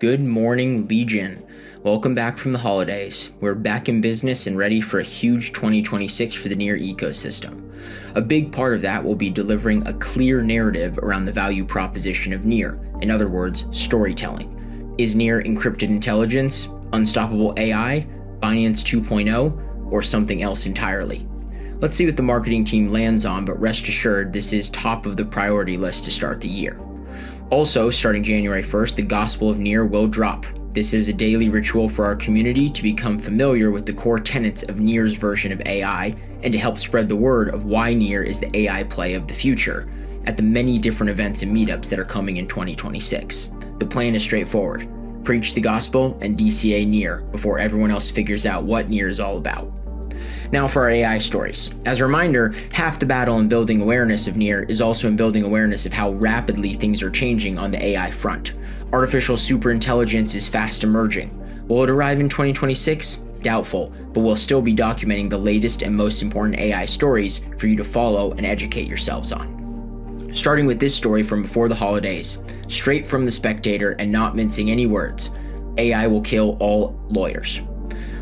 Good morning, Legion. Welcome back from the holidays. We're back in business and ready for a huge 2026 for the NEAR ecosystem. A big part of that will be delivering a clear narrative around the value proposition of NEAR, in other words, storytelling. Is NEAR encrypted intelligence, unstoppable AI, Binance 2.0, or something else entirely? Let's see what the marketing team lands on, but rest assured this is top of the priority list to start the year. Also, starting January 1st, the Gospel of NEAR will drop. This is a daily ritual for our community to become familiar with the core tenets of NEAR's version of AI and to help spread the word of why NEAR is the AI play of the future at the many different events and meetups that are coming in 2026. The plan is straightforward. Preach the gospel and DCA NEAR before everyone else figures out what NEAR is all about. Now for our AI stories. As a reminder, half the battle in building awareness of NEAR is also in building awareness of how rapidly things are changing on the AI front. Artificial superintelligence is fast emerging. Will it arrive in 2026? Doubtful, but we'll still be documenting the latest and most important AI stories for you to follow and educate yourselves on. Starting with this story from before the holidays, straight from The Spectator and not mincing any words, AI will kill all lawyers.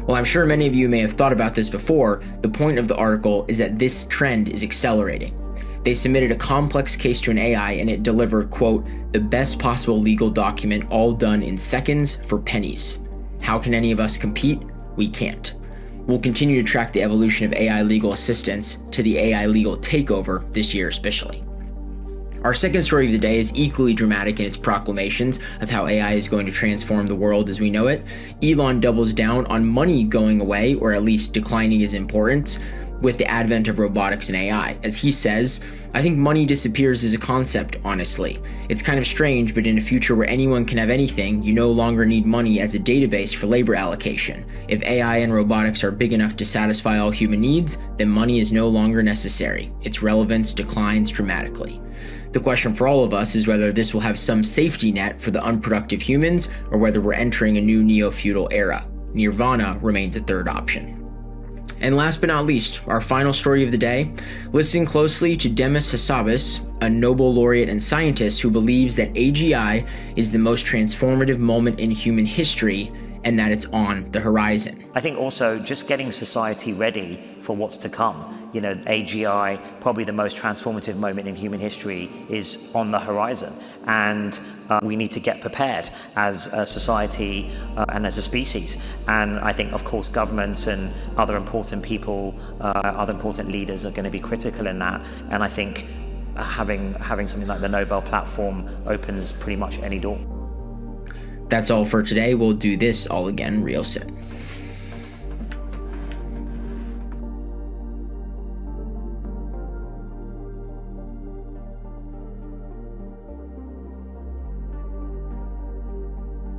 While I'm sure many of you may have thought about this before, the point of the article is that this trend is accelerating. They submitted a complex case to an AI and it delivered, quote, the best possible legal document all done in seconds for pennies. How can any of us compete? We can't. We'll continue to track the evolution of AI legal assistance to the AI legal takeover this year especially. Our second story of the day is equally dramatic in its proclamations of how AI is going to transform the world as we know it. Elon doubles down on money going away, or at least declining his importance, with the advent of robotics and AI. As he says, I think money disappears as a concept, honestly. It's kind of strange, but in a future where anyone can have anything, you no longer need money as a database for labor allocation. If AI and robotics are big enough to satisfy all human needs, then money is no longer necessary. Its relevance declines dramatically. The question for all of us is whether this will have some safety net for the unproductive humans or whether we're entering a new neo-feudal era. Nirvana remains a third option. And last but not least, our final story of the day, listen closely to Demis Hassabis, a Nobel laureate and scientist who believes that AGI is the most transformative moment in human history and that it's on the horizon. I think also just getting society ready for what's to come. You know, AGI, probably the most transformative moment in human history, is on the horizon. And we need to get prepared as a society and as a species. And I think, of course, governments and other important people, other important leaders are going to be critical in that. And I think having something like the Nobel platform opens pretty much any door. That's all for today. We'll do this all again real soon.